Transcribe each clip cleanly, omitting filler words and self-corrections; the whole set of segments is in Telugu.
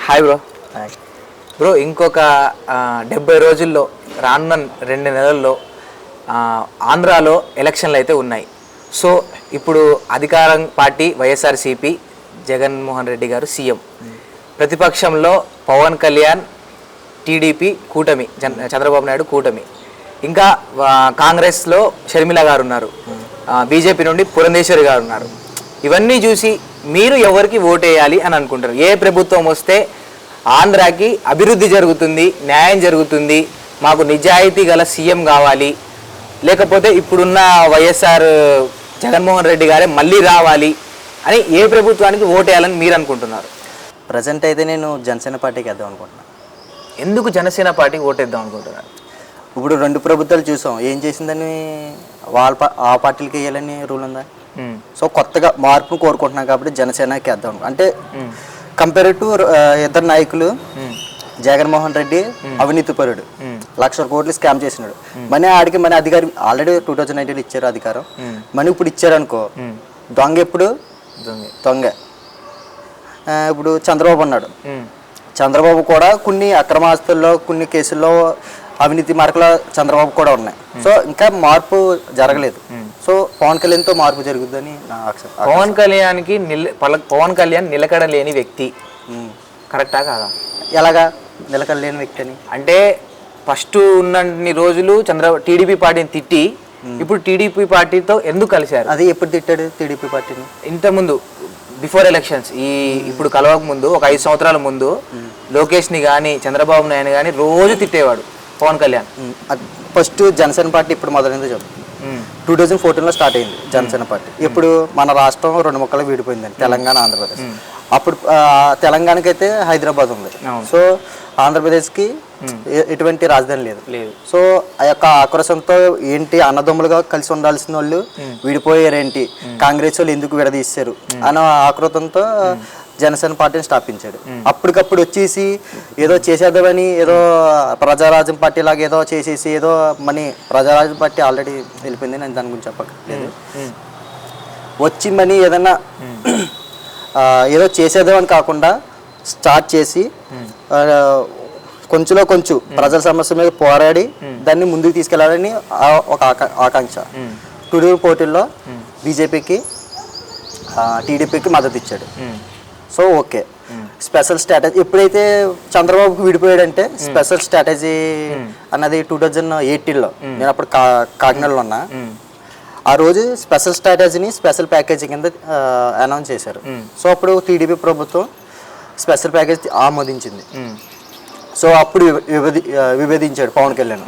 Hi bro. బ్రో ఇంకొక 70 రోజుల్లో రానున్న 2 నెలల్లో ఆంధ్రాలో ఎలక్షన్లు అయితే ఉన్నాయి. సో ఇప్పుడు అధికారం పార్టీ వైఎస్ఆర్సీపీ, జగన్మోహన్ రెడ్డి గారు సీఎం, ప్రతిపక్షంలో పవన్ కళ్యాణ్, టీడీపీ కూటమి, చంద్రబాబు నాయుడు కూటమి, ఇంకా కాంగ్రెస్లో షర్మిల గారు ఉన్నారు, బీజేపీ నుండి పురంధేశ్వరి గారు ఉన్నారు. ఇవన్నీ చూసి మీరు ఎవరికి ఓటేయాలి అని అనుకుంటారు? ఏ ప్రభుత్వం వస్తే ఆంధ్రాకి అభివృద్ధి జరుగుతుంది, న్యాయం జరుగుతుంది, మాకు నిజాయితీ గల సీఎం కావాలి, లేకపోతే ఇప్పుడున్న వైఎస్ఆర్ జగన్మోహన్ రెడ్డి గారే మళ్ళీ రావాలి అని ఏ ప్రభుత్వానికి ఓటేయాలని మీరు అనుకుంటున్నారు? ప్రజెంట్ అయితే నేను జనసేన పార్టీకి వేద్దాం అనుకుంటున్నాను. ఎందుకు జనసేన పార్టీకి ఓటేద్దాం అనుకుంటున్నారు? ఇప్పుడు 2 ప్రభుత్వాలు చూసాం, ఏం చేసిందని ఆ పార్టీలకి వేయాలని రూల్ ఉందా? సో కొత్తగా మార్పును కోరుకుంటున్నాం కాబట్టి జనసేనకి వేద్దాం. అంటే కంపేర్ టు ఇద్దరు నాయకులు, జగన్మోహన్ రెడ్డి అవినీతిపరుడు, 1,00,000 కోట్లు స్కామ్ చేసినాడు. మనీ ఆడికి మన అధికారం ఆల్రెడీ 2019 ఇచ్చారు అధికారం, మనీ ఇప్పుడు ఇచ్చారు అనుకో, దొంగ ఎప్పుడు దొంగ. ఇప్పుడు చంద్రబాబు ఉన్నాడు, చంద్రబాబు కూడా కొన్ని అక్రమాస్తుల్లో, కొన్ని కేసుల్లో అవినీతి మార్కుల చంద్రబాబు కూడా ఉన్నాయి. సో ఇంకా మార్పు జరగలేదు. సో పవన్ కళ్యాణ్తో మార్పు జరుగుద్దని నా ఆశ. పవన్ కళ్యాణ్ నిలకడలేని వ్యక్తి, కరెక్టా కాదా? ఎలాగా నిలకడలేని వ్యక్తి అని అంటే, ఫస్ట్ ఉన్నన్ని రోజులు టీడీపీ పార్టీని తిట్టి ఇప్పుడు టీడీపీ పార్టీతో ఎందుకు కలిశారు? అది ఎప్పుడు తిట్టాడు టీడీపీ పార్టీని? ఇంతకుముందు బిఫోర్ ఎలక్షన్స్, ఇప్పుడు కలవక ముందు ఒక 5 సంవత్సరాల ముందు లోకేష్ని కానీ చంద్రబాబు నాయుడు కానీ రోజు తిట్టేవాడు పవన్ కళ్యాణ్. ఫస్ట్ జనసేన పార్టీ ఇప్పుడు మొదలైందో చెప్పు. 2014లో స్టార్ట్ అయింది జనసేన పార్టీ. ఇప్పుడు మన రాష్ట్రం 2 ముక్కలు విడిపోయిందండి, తెలంగాణ, ఆంధ్రప్రదేశ్. అప్పుడు తెలంగాణకి అయితే హైదరాబాద్ ఉంది, సో ఆంధ్రప్రదేశ్కి ఎటువంటి రాజధాని లేదు. సో ఆ యొక్క ఆక్రోశంతో ఏంటి అన్నదమ్ములుగా కలిసి ఉండాల్సిన వాళ్ళు విడిపోయారేంటి, కాంగ్రెస్ వాళ్ళు ఎందుకు విడదీశారు అన్న ఆక్రోతంతో జనసేన పార్టీని స్థాపించాడు. అప్పటికప్పుడు వచ్చేసి ఏదో చేసేద్దామని, ఏదో ప్రజారాజ్యం పార్టీ లాగా ఏదో చేసేసి, ఏదో మనీ ప్రజారాజ్యం పార్టీ ఆల్రెడీ వెళ్ళిపోయింది, నేను దాని గురించి చెప్పలేదు. వచ్చి మనీ ఏదన్నా ఏదో చేసేద్దామని కాకుండా స్టార్ట్ చేసి కొంచెంలో కొంచెం ప్రజల సమస్య మీద పోరాడి దాన్ని ముందుకు తీసుకెళ్లాలని ఒక ఆకాంక్ష. 2014లో బీజేపీకి, టీడీపీకి మద్దతు ఇచ్చాడు. సో ఓకే, స్పెషల్ స్ట్రాటజీ ఎప్పుడైతే చంద్రబాబుకి విడిపోయాడంటే స్పెషల్ స్ట్రాటజీ అన్నది 2018లో నేను అప్పుడు కాకినాడలో ఉన్నా. ఆ రోజు స్పెషల్ స్ట్రాటజీని స్పెషల్ ప్యాకేజీ కింద అనౌన్స్ చేశారు. సో అప్పుడు టీడీపీ ప్రభుత్వం స్పెషల్ ప్యాకేజ్ ఆమోదించింది. సో అప్పుడు విభేదించాడు పవన్ కళ్యాణ్.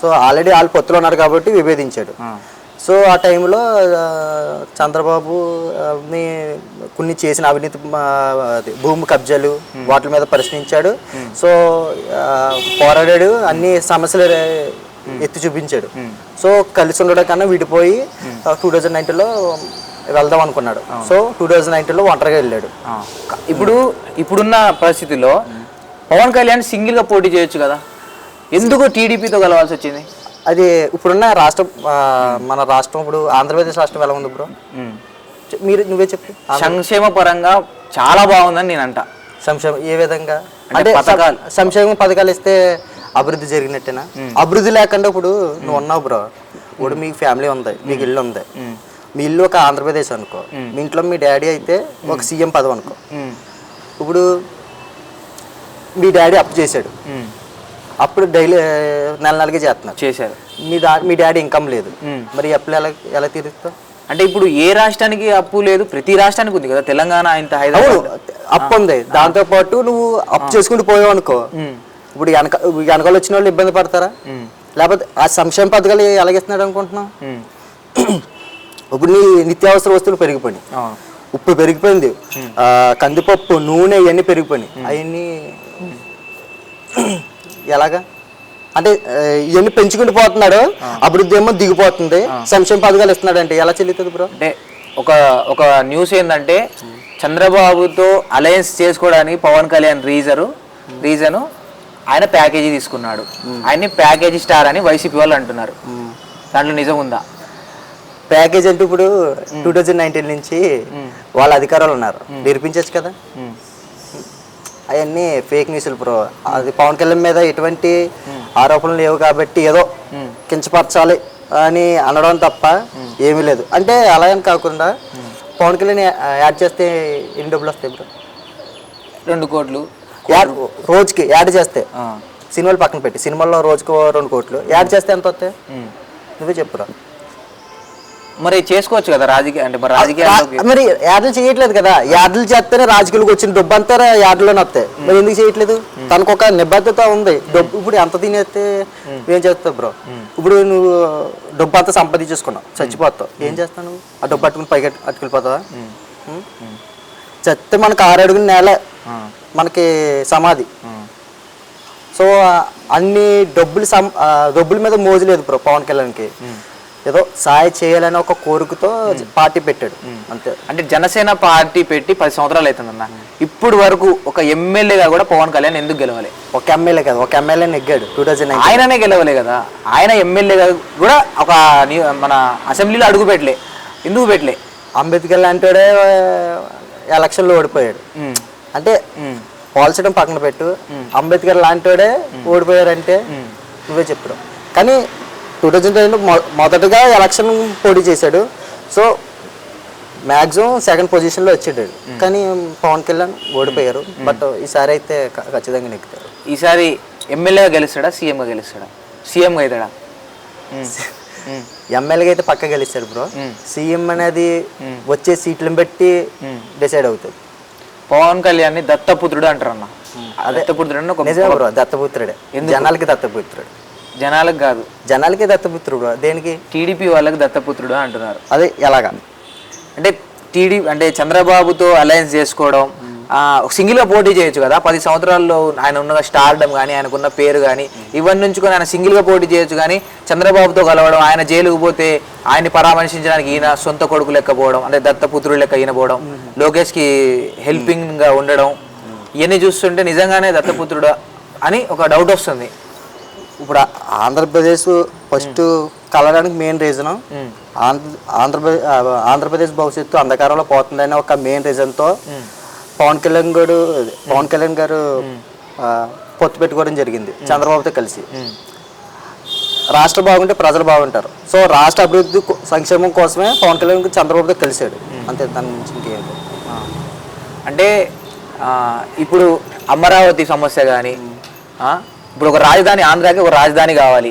సో ఆల్రెడీ వాళ్ళు పొత్తులో ఉన్నారు కాబట్టి విభేదించాడు. సో ఆ టైంలో చంద్రబాబుని కొన్ని చేసిన అవినీతి, భూమి కబ్జాలు వాటి మీద ప్రశ్నించాడు. సో పోరాడాడు, అన్ని సమస్యలు ఎత్తి చూపించాడు. సో కలిసి ఉండడం కన్నా విడిపోయి 2019లో వెళ్దాం అనుకున్నాడు. సో 2019లో ఒంటరిగా వెళ్ళాడు. ఇప్పుడున్న పరిస్థితుల్లో పవన్ కళ్యాణ్ సింగిల్గా పోటీ చేయొచ్చు కదా, ఎందుకు టీడీపీతో కలవాల్సి వచ్చింది? అది ఇప్పుడున్న రాష్ట్రం, మన రాష్ట్రం ఇప్పుడు ఆంధ్రప్రదేశ్ రాష్ట్రం ఎలా ఉంది బ్రో? నువ్వే చెప్పు. సంక్షేమ పరంగా చాలా బాగుందని నేను అంట. సంక్షేమం ఏ విధంగా అంటే? సంక్షేమ పథకాలు ఇస్తే అభివృద్ధి జరిగినట్టేనా? అభివృద్ధి లేకుండా ఇప్పుడు నువ్వు ఉన్నావు బ్రో, ఇప్పుడు మీకు ఫ్యామిలీ ఉంది, మీకు ఇల్లు ఉంది, మీ ఇల్లు ఒక ఆంధ్రప్రదేశ్ అనుకో, మీ ఇంట్లో మీ డాడీ అయితే ఒక సీఎం పదవి అనుకో. ఇప్పుడు మీ డాడీ అప్పు చేశాడు, అప్పుడు డైలీ నెలకి చేశారు. మీ డాడీ ఇన్కమ్ లేదు, మరి అప్పులు ఎలా తీరుస్తావు? అంటే ఇప్పుడు ఏ రాష్ట్రానికి అప్పు లేదు, ప్రతి రాష్ట్రానికి ఉంది కదా. తెలంగాణ ఇంత హైదరాబాద్ అప్పు ఉంది, దాంతో పాటు నువ్వు అప్పు చేసుకుంటూ పోయావు అనుకో, ఇప్పుడు వెనకాల వచ్చిన వాళ్ళు ఇబ్బంది పడతారా? లేకపోతే ఆ సంక్షేమ పథకాలు ఎలాగిస్తున్నాడు అనుకుంటున్నావు? ఇప్పుడు నీ నిత్యావసర వస్తువులు పెరిగిపోయినాయి, ఉప్పు పెరిగిపోయింది, కందిపప్పు, నూనె, ఇవన్నీ పెరిగిపోయినాయి. అవన్నీ ఎలాగా అంటే ఇవన్నీ పెంచుకుంటూ పోతున్నాడు, అభివృద్ధి ఏమో దిగిపోతుంది, సంక్షేమ పథకాలు ఇస్తున్నాడు అంటే ఎలా చెల్లుతుంది బ్రో? అంటే ఒక న్యూస్ ఏంటంటే, చంద్రబాబుతో అలయన్స్ చేసుకోవడానికి పవన్ కళ్యాణ్ రీజను ఆయన ప్యాకేజీ తీసుకున్నాడు, ఆయన్ని ప్యాకేజీ స్టార్ అని వైసీపీ వాళ్ళు అంటున్నారు. దాంట్లో నిజం ఉందా? ప్యాకేజ్ అంటే ఇప్పుడు 2019 నుంచి వాళ్ళ అధికారులు ఉన్నారు, నేర్పించచ్చు కదా. అవన్నీ ఫేక్ న్యూస్లు బ్రో. అది పవన్ కళ్యాణ్ మీద ఎటువంటి ఆరోపణలు లేవు కాబట్టి ఏదో కించపరచాలి అని అనడం తప్ప ఏమీ లేదు. అంటే అలా అని కాకుండా పవన్ కళ్యాణ్ యాడ్ చేస్తే ఎన్ని డబ్బులు వస్తాయి బ్రో? 2 కోట్లు రోజుకి యాడ్ చేస్తే, సినిమాలు పక్కన పెట్టి సినిమాల్లో రోజుకు 2 కోట్లు యాడ్ చేస్తే ఎంత వస్తాయి నువ్వే చెప్పురా. మరి చేసుకోవచ్చు కదా రాజకీయ అంటే మరి రాజకీయాల్లో మరి యాడ్లు చేయట్లేదు కదా. యాడ్లు చేస్తేనే రాజకీయాలకు వచ్చిన డబ్బు అంతా యాడ్లోనే వస్తాయి. మరి ఎందుకు చేయట్లేదు? తనకు ఒక నిబద్ధత ఉంది. డబ్బు ఇప్పుడు ఎంత తినేస్తే ఏం చేస్తావు బ్రో? ఇప్పుడు నువ్వు డబ్బు అంతా సంపాదించేసుకున్నావు, చచ్చిపోతావు, ఏం చేస్తావు నువ్వు? ఆ డబ్బు పట్టుకుని పైకి అట్టుకెళ్ళిపోతావా? చస్తే మనకు 6 అడుగుల నేల, మనకి సమాధి. సో అన్ని డబ్బుల మీద మోజు లేదు బ్రో పవన్ కళ్యాణ్కి. ఏదో సాయం చేయాలని ఒక కోరికతో పార్టీ పెట్టాడు అంతే. అంటే జనసేన పార్టీ పెట్టి 10 సంవత్సరాలు అవుతుందన్న. ఇప్పుడు వరకు ఒక ఎమ్మెల్యేగా కూడా పవన్ కళ్యాణ్ ఎందుకు గెలవాలి? ఒక ఎమ్మెల్యే కదా, ఒక ఎమ్మెల్యే నెగ్గాడు 2009. ఆయననే గెలవలే కదా, ఆయన ఎమ్మెల్యేగా కూడా ఒక మన అసెంబ్లీలో అడుగు పెట్టలే. ఎందుకు పెట్టలే? అంబేద్కర్ లాంటివాడే ఎలక్షన్లో ఓడిపోయాడు. అంటే పోల్చడం పక్కన పెట్టు, అంబేద్కర్ లాంటివాడే ఓడిపోయారంటే నువ్వే చెప్పడం. కానీ 2009 మొదటగా ఎలక్షన్ పోటీ చేశాడు. సో మ్యాక్సిమం 2nd పొజిషన్లో వచ్చాడు. కానీ పవన్ కళ్యాణ్ ఓడిపోయారు. బట్ ఈసారి అయితే ఖచ్చితంగా నెక్కుతారు. ఈసారి ఎమ్మెల్యేగా గెలుస్తాడా, సీఎంగా గెలుస్తాడా? సీఎంగా అవుతాడా? ఎమ్మెల్యేగా అయితే పక్క గెలుస్తాడు బ్రో. సీఎం అనేది వచ్చే సీట్లను బట్టి డిసైడ్ అవుతుంది. పవన్ కళ్యాణ్ దత్తపుత్రుడు అంటారు అన్న. దత్తపుత్రుడు నిజమే బ్రో, దత్తపుత్రుడే. జనాలకి దత్తపుత్రుడు, జనాలకు కాదు. జనాలకి దత్తపుత్రుడు. దేనికి? టీడీపీ వాళ్ళకి దత్తపుత్రుడు అంటున్నారు. అదే ఎలాగా అంటే అంటే చంద్రబాబుతో అలయన్స్ చేసుకోవడం, సింగిల్గా పోటీ చేయొచ్చు కదా. 10 సంవత్సరాల్లో ఆయన ఉన్న స్టార్డమ్ కానీ, ఆయనకున్న పేరు కానీ ఇవన్నీ ఉంచుకొని ఆయన సింగిల్గా పోటీ చేయొచ్చు. కానీ చంద్రబాబుతో కలవడం, ఆయన జైలుకు పోతే ఆయన్ని పరామర్శించడానికి ఈయన సొంత కొడుకు లెక్కపోవడం, అంటే దత్తపుత్రుడు లెక్క ఈయన పోవడం, లోకేష్కి హెల్పింగ్గా ఉండడం, ఇవన్నీ చూస్తుంటే నిజంగానే దత్తపుత్రుడు అని ఒక డౌట్ వస్తుంది. ఇప్పుడు ఆంధ్రప్రదేశ్ ఫస్ట్ కలవడానికి మెయిన్ రీజన్ ఆంధ్రప్రదేశ్ భవిష్యత్తు అంధకారంలో పోతుందనే ఒక మెయిన్ రీజన్తో పవన్ కళ్యాణ్ గారు పొత్తు పెట్టుకోవడం జరిగింది చంద్రబాబుతో కలిసి. రాష్ట్రం బాగుంటే ప్రజలు బాగుంటారు. సో రాష్ట్ర అభివృద్ధి సంక్షేమం కోసమే పవన్ కళ్యాణ్ చంద్రబాబుతో కలిశాడు అంతే, దాని నుంచి ఇంకేం. అంటే ఇప్పుడు అమరావతి సమస్య కానీ, ఇప్పుడు ఒక రాజధాని, ఆంధ్రాకి ఒక రాజధాని కావాలి.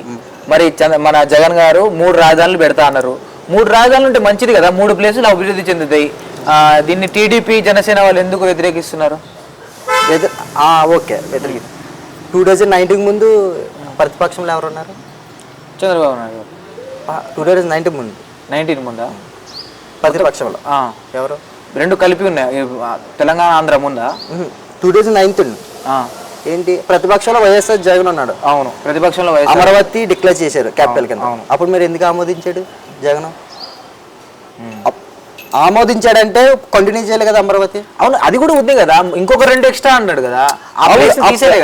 మరి మన జగన్ గారు 3 రాజధానులు పెడతా అన్నారు. 3 రాజధానులు ఉంటే మంచిది కదా, 3 ప్లేసులు అభివృద్ధి చెందుతాయి. దీన్ని టీడీపీ జనసేన వాళ్ళు ఎందుకు వ్యతిరేకిస్తున్నారు? ఓకే, వ్యతిరేకి 2019 ముందు ప్రతిపక్షంలో ఎవరు ఉన్నారు? చంద్రబాబు నాయుడు. 2019 ముందు 19 ముందా ప్రతిపక్షంలో ఎవరు? 2 కలిపి ఉన్నాయి, తెలంగాణ ఆంధ్ర ముందా? 2019 ఏంటి ప్రతిపక్షంలో వైఎస్ఆర్ జగన్ ఉన్నాడు. అవును, ప్రతిపక్షంలో అమరావతి డిక్లేర్ చేశారు క్యాపిటల్ కింద. అప్పుడు మీరు ఎందుకు ఆమోదించాడు జగన్? ఆమోదించాడంటే కంటిన్యూ చేయాలి కదా అమరావతి. అవును, అది కూడా ఉంది కదా, ఇంకొక 2 ఎక్స్ట్రా అన్నాడు కదా.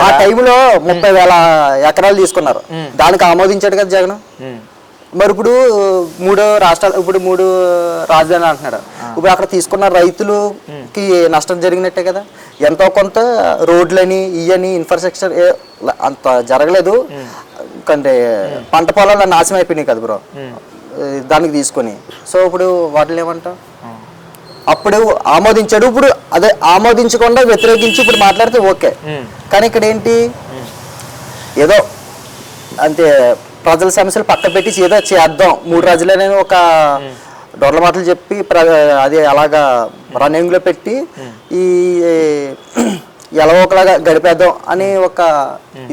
ఆ టైంలో 30,000 ఎకరాలు తీసుకున్నారు, దానికి ఆమోదించాడు కదా జగన్. మరి ఇప్పుడు 3 రాష్ట్రాలు, ఇప్పుడు 3 రాజధానులు అంటున్నాడు. ఇప్పుడు అక్కడ తీసుకున్న రైతులకి నష్టం జరిగినట్టే కదా. ఎంతో కొంత రోడ్లని ఇవని ఇన్ఫ్రాస్ట్రక్చర్ అంత జరగలేదు, అంటే పంట పొలాలు నాశనం అయిపోయినాయి కదా బ్రో దానికి తీసుకొని. సో ఇప్పుడు వాటిని ఏమంటావు? అప్పుడు ఆమోదించాడు, ఇప్పుడు అదే ఆమోదించకుండా వ్యతిరేకించి ఇప్పుడు మాట్లాడితే ఓకే. కానీ ఇక్కడ ఏంటి, ఏదో అంతే ప్రజల సమస్యలు పక్క పెట్టి ఏదో చేద్దాం 3 రాజులనే ఒక డొర్ల మాటలు చెప్పి అది అలాగా రన్నింగ్లో పెట్టి ఈ ఎలా ఒకలాగా గడిపేద్దాం అని ఒక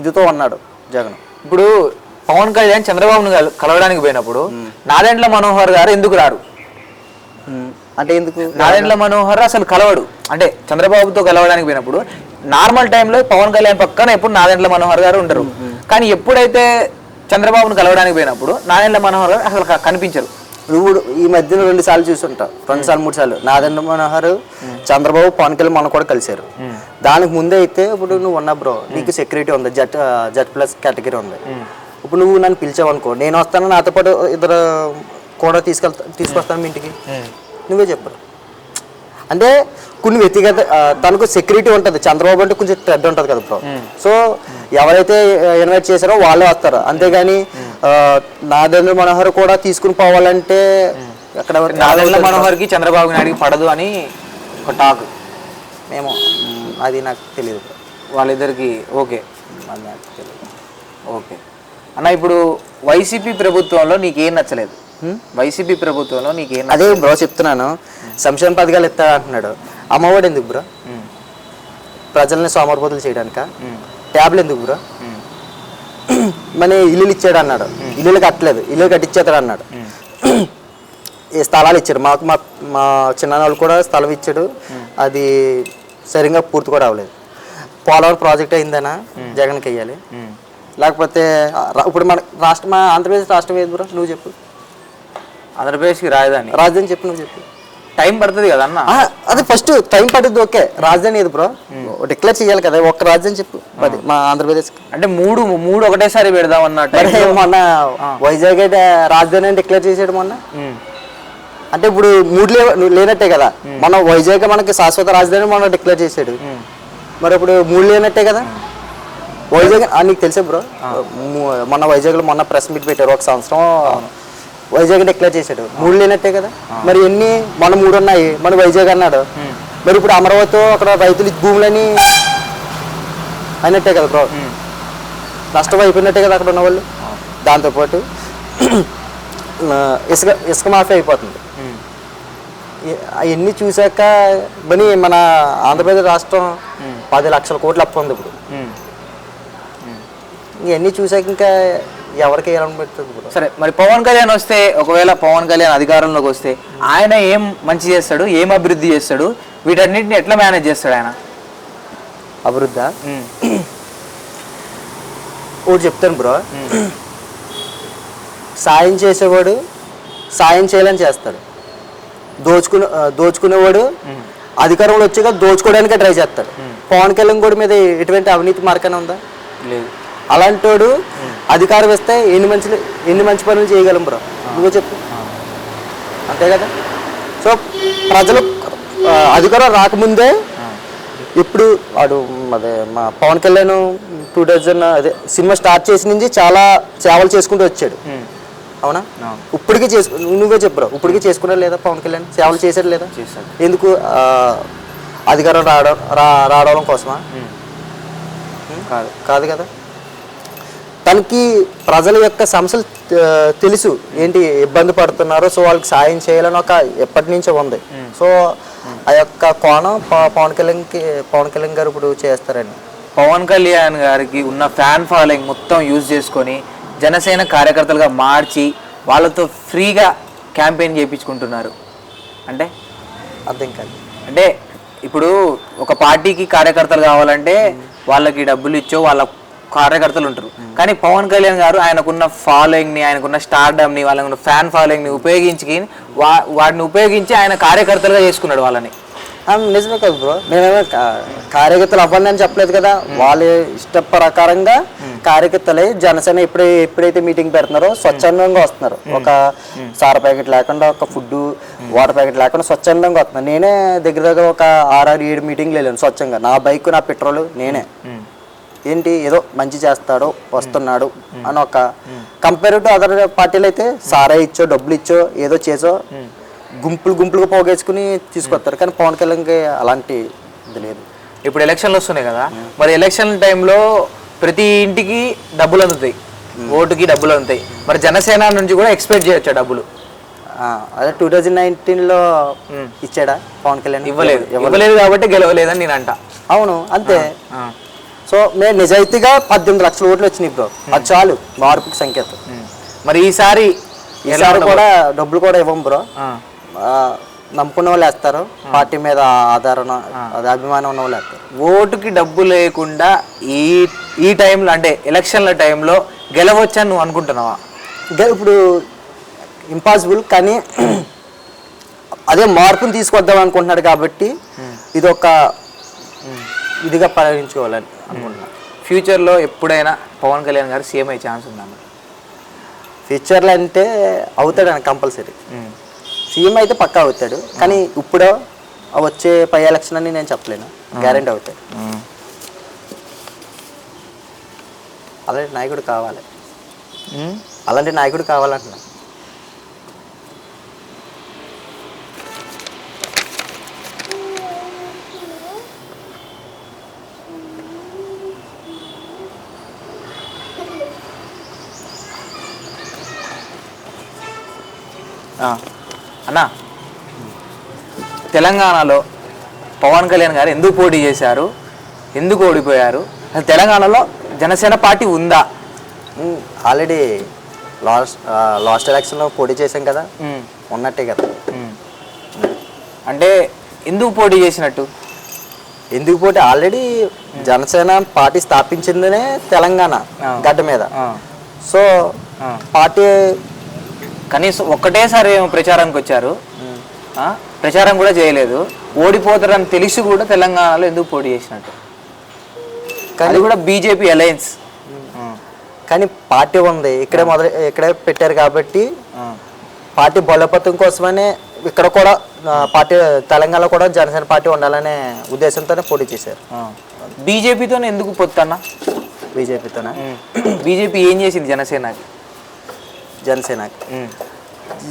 ఇదితో ఉన్నాడు జగన్. ఇప్పుడు పవన్ కళ్యాణ్ చంద్రబాబును కలవడానికి పోయినప్పుడు నాదెండ్ల మనోహర్ గారు ఎందుకు రారు? అంటే ఎందుకు నాదెండ్ల మనోహర్ అసలు కలవడు? అంటే చంద్రబాబుతో కలవడానికి పోయినప్పుడు నార్మల్ టైంలో పవన్ కళ్యాణ్ పక్కన ఎప్పుడు నాదెండ్ల మనోహర్ గారు ఉండరు. కానీ ఎప్పుడైతే చంద్రబాబును కలవడానికి పోయినప్పుడు నాదెండ్ల మనోహర్ గారు అసలు కనిపించరు. నువ్వు ఈ మధ్యలో 2 సార్లు చూస్తుంటావు, 2 సార్లు 3 సార్లు నాదెండ్ల మనోహర్ చంద్రబాబు పవన్ కళ్యాణ్ మన కూడా కలిశారు. దానికి ముందే అయితే ఇప్పుడు నువ్వు ఉన్నా బ్రో, నీకు సెక్యూరిటీ ఉంది, జెడ్+ కేటగిరీ ఉంది. ఇప్పుడు నువ్వు నన్ను పిలిచావు అనుకో, నేను వస్తాను, నాతో పాటు 2 కూడా తీసుకొస్తాను మీ ఇంటికి, నువ్వే చెప్పరు. అంటే కొన్ని వ్యక్తిగత తనకు సెక్యూరిటీ ఉంటుంది. చంద్రబాబు అంటే కొంచెం థ్రెడ్ ఉంటుంది కదా బ్రో. సో ఎవరైతే ఇన్వైట్ చేశారో వాళ్ళే వస్తారు, అంతేగాని నాదేంద్ర మనోహర్ కూడా తీసుకుని పోవాలంటే అక్కడ నాదెండ్ల మనోహర్కి చంద్రబాబు నాయుడుకి పడదు అని ఒక టాక్. మేము అది నాకు తెలియదు బ్రో. వాళ్ళిద్దరికి ఓకే అది నాకు తెలియదు. ఓకే అన్న, ఇప్పుడు వైసీపీ ప్రభుత్వంలో నీకేం నచ్చలేదు? వైసీపీ ప్రభుత్వంలో నీకేం అదే బ్రో చెప్తున్నాను. సంక్షేమ పథకాలు ఇస్తా అంటున్నాడు. అమ్మఒడి ఎందుకు బ్రో? ప్రజల్ని సోమరిపోతులు చేయడానిక? ట్యాబ్లు ఎందుకు బ్రో? మన ఇల్లులు ఇచ్చాడు అన్నాడు, ఇల్లులు కట్టలేదు, ఇల్లులు కట్టించేస్తాడు అన్నాడు. ఈ స్థలాలు ఇచ్చాడు మాకు, మా చిన్నవాళ్ళు కూడా స్థలం ఇచ్చాడు, అది సరిగ్గా పూర్తి కూడా అవ్వలేదు. పోలవరం ప్రాజెక్ట్ అయిందనా జగన్కి వెయ్యాలి, లేకపోతే ఇప్పుడు మన రాష్ట్రం ఆంధ్రప్రదేశ్ రాష్ట్రం ఏది బ్రో నువ్వు చెప్పు? ఆంధ్రప్రదేశ్కి రాజధాని చెప్పు, నువ్వు చెప్పు. టైం పడుతుంది కదా అన్న. అది ఫస్ట్ టైం పడుతుంది, ఓకే. రాజధాని ఏది బ్రో? డిక్లేర్ చేయాలి కదా, ఒక్క రాజధాని చెప్పు అది మా ఆంధ్రప్రదేశ్. అంటే మూడు ఒకటేసారి పెడదాం అన్నట్టు. మొన్న వైజాగ్ రాజధాని అని డిక్లేర్ చేసాడు మొన్న. అంటే ఇప్పుడు మూడు లేనట్టే కదా. మన వైజాగ్ మనకి శాశ్వత రాజధాని మొన్న డిక్లేర్ చేసాడు, మరి ఇప్పుడు మూడు లేనట్టే కదా. వైజాగ్ నీకు తెలుసా బ్రో, మొన్న వైజాగ్లో మొన్న ప్రెస్ మీట్ పెట్టారు, ఒక సంవత్సరం వైజాగ్ డిక్లేర్ చేశాడు, మూడు లేనట్టే కదా. మరి ఎన్ని మన మూడు ఉన్నాయి, మన వైజాగ్ అన్నాడు. మరి ఇప్పుడు అమరావతి అక్కడ రైతులు భూములని అయినట్టే కదా బ్రో, నష్టం అయిపోయినట్టే కదా అక్కడ ఉన్న వాళ్ళు. దాంతోపాటు ఇసుక మాఫీ అయిపోతుంది. అవన్నీ చూసాక మన ఆంధ్రప్రదేశ్ రాష్ట్రం 10 లక్షల కోట్ల అప్పు ఉంది ఇప్పుడు. ఇవన్నీ చూసాక ఇంకా ఎవరికి వేయాలని పెడుతుంది బ్రో. సరే, మరి పవన్ కళ్యాణ్ వస్తే, ఒకవేళ పవన్ కళ్యాణ్ అధికారంలోకి వస్తే ఆయన ఏం మంచి చేస్తాడు, ఏం అభివృద్ధి చేస్తాడు, వీటన్నిటిని ఎట్లా మేనేజ్ చేస్తాడు ఆయన? అభివృద్ధి ఒకటి చెప్తాను బ్రో. సాయం చేసేవాడు సాయం చేయాలని చేస్తాడు, దోచుకునేవాడు అధికారంలో వచ్చాక దోచుకోవడానికే ట్రై చేస్తాడు. పవన్ కళ్యాణ్ కూడా మీద ఎటువంటి అవినీతి మార్కనే ఉందా? లేదు. అలాంటి వాడు అధికారం ఇస్తే ఎన్ని మంచి పనులు చేయగలం బ్రో, నువ్వు చెప్పు. అంతే కదా. సో ప్రజలు అధికారం రాకముందే ఇప్పుడు వాడు అదే మా పవన్ కళ్యాణ్ 2000 సినిమా స్టార్ట్ చేసి నుంచి చాలా సేవలు చేసుకుంటూ వచ్చాడు, అవునా? ఇప్పటికీ నువ్వే చెప్పు బ్రో, ఇప్పటికీ చేసుకున్నాడు లేదా పవన్ కళ్యాణ్? సేవలు చేశాడు లేదా? ఎందుకు? అధికారం రావడం కోసమా? కాదు కదా. తనకి ప్రజల యొక్క సమస్యలు తెలుసు, ఏంటి ఇబ్బంది పడుతున్నారో, సో వాళ్ళకి సాయం చేయాలని ఒక ఎప్పటి నుంచో ఉంది. సో ఆ యొక్క కోణం పవన్ కళ్యాణ్ గారు ఇప్పుడు చేస్తారండి. పవన్ కళ్యాణ్ గారికి ఉన్న ఫ్యాన్ ఫాలోయింగ్ మొత్తం యూజ్ చేసుకొని జనసేన కార్యకర్తలుగా మార్చి వాళ్ళతో ఫ్రీగా క్యాంపెయిన్ చేయించుకుంటున్నారు అంటే అర్థం కాదు. అంటే ఇప్పుడు ఒక పార్టీకి కార్యకర్తలు కావాలంటే వాళ్ళకి డబ్బులు ఇచ్చో వాళ్ళ కార్యకర్తలు ఉంటారు, కానీ పవన్ కళ్యాణ్ గారు ఆయనకున్న ఫాలోయింగ్ని, ఆయనకున్న స్టార్డమ్ని, వాళ్ళకున్న ఫ్యాన్ ఫాలోయింగ్ని వాటిని ఉపయోగించి ఆయన కార్యకర్తలుగా చేసుకున్నాడు వాళ్ళని. నిజమే కదా బ్రో, నేనేమో కార్యకర్తలు అవ్వండి అని చెప్పలేదు కదా. వాళ్ళ ఇష్ట ప్రకారంగా కార్యకర్తలే జనసేన ఎప్పుడైతే మీటింగ్ పెడుతున్నారో స్వచ్ఛందంగా వస్తున్నారు. ఒక సార ప్యాకెట్ లేకుండా, ఒక ఫుడ్ వాటర్ ప్యాకెట్ లేకుండా స్వచ్ఛందంగా వస్తున్నారు. నేనే దగ్గర ఒక 6-7 మీటింగ్లు వెళ్ళాను స్వచ్ఛంగా. నా బైక్, నా పెట్రోల్ నేనే. ఏంటి, ఏదో మంచి చేస్తాడు, వస్తున్నాడు అని ఒక కంపేర్ టు అదర్ పార్టీలు అయితే సారా ఇచ్చో, డబ్బులు ఇచ్చో, ఏదో చేసో గుంపులుగా పోగేసుకుని తీసుకొస్తారు. కానీ పవన్ కళ్యాణ్కి అలాంటి ఇది లేదు. ఇప్పుడు ఎలక్షన్లు వస్తున్నాయి కదా, మరి ఎలక్షన్ టైంలో ప్రతి ఇంటికి డబ్బులు అందుతాయి, ఓటుకి డబ్బులు అందుతాయి. మరి జనసేన నుంచి కూడా ఎక్స్పెక్ట్ చేయొచ్చా డబ్బులు? అదే 2019లో ఇచ్చాడా పవన్ కళ్యాణ్? ఇవ్వలేదు కాబట్టి గెలవలేదని నేను అంట. అవును, అంతే. సో మేము నిజాయితీగా 18 లక్షల ఓట్లు వచ్చినాయి బ్రో, అది చాలు మార్పుకి సంకేతం. మరి ఈసారి కూడా డబ్బులు కూడా ఇవ్వం బ్రో. నమ్ముకున్న వాళ్ళు వేస్తారు, పార్టీ మీద ఆధారణ అది అభిమానం ఉన్న వాళ్ళు వేస్తారు. ఓటుకి డబ్బు లేకుండా ఈ టైంలో అంటే ఎలక్షన్ల టైంలో గెలవచ్చని నువ్వు అనుకుంటున్నావా? ఇప్పుడు ఇంపాసిబుల్, కానీ అదే మార్పుని తీసుకొద్దాం అనుకుంటున్నాడు కాబట్టి ఇది ఒక ఇదిగా పరిగణించుకోవాలని అనుకుంటున్నాను. ఫ్యూచర్లో ఎప్పుడైనా పవన్ కళ్యాణ్ గారు సీఎం అయ్యే ఛాన్స్ ఉందా? ఫ్యూచర్లో అంటే అవుతాడు అని కంపల్సరీ. సీఎం అయితే పక్కా అవుతాడు, కానీ ఇప్పుడు వచ్చే పై ఎలక్షన్ అని నేను చెప్పలేను, గ్యారెంటీ అవుతాయి. అలాంటి నాయకుడు కావాలి, అలాంటి నాయకుడు కావాలంటున్నా. అన్నా, తెలంగాణలో పవన్ కళ్యాణ్ గారు ఎందుకు పోటీ చేశారు, ఎందుకు ఓడిపోయారు, అసలు తెలంగాణలో జనసేన పార్టీ ఉందా? ఆల్రెడీ లాస్ట్ ఎలక్షన్లో పోటీ చేశాం కదా, ఉన్నట్టే కదా. అంటే ఎందుకు పోటీ చేసినట్టు? ఎందుకు పోటీ, ఆల్రెడీ జనసేన పార్టీ స్థాపించిందనే తెలంగాణ గడ్డ మీద. సో పార్టీ కనీసం ఒక్కటేసారి ప్రచారానికి వచ్చారు, ప్రచారం కూడా చేయలేదు, ఓడిపోతారని తెలిసి కూడా తెలంగాణలో ఎందుకు పోటీ చేసినట్టు? కానీ కూడా బీజేపీ అలయన్స్, కానీ పార్టీ ఉంది ఇక్కడే పెట్టారు కాబట్టి పార్టీ బలోపేతం కోసమనే ఇక్కడ కూడా పార్టీ తెలంగాణలో కూడా జనసేన పార్టీ ఉండాలనే ఉద్దేశంతోనే పోటీ చేశారు. బీజేపీతోనే ఎందుకు పొత్తన్నా? బీజేపీతోనే బీజేపీ ఏం చేసింది జనసేనకి?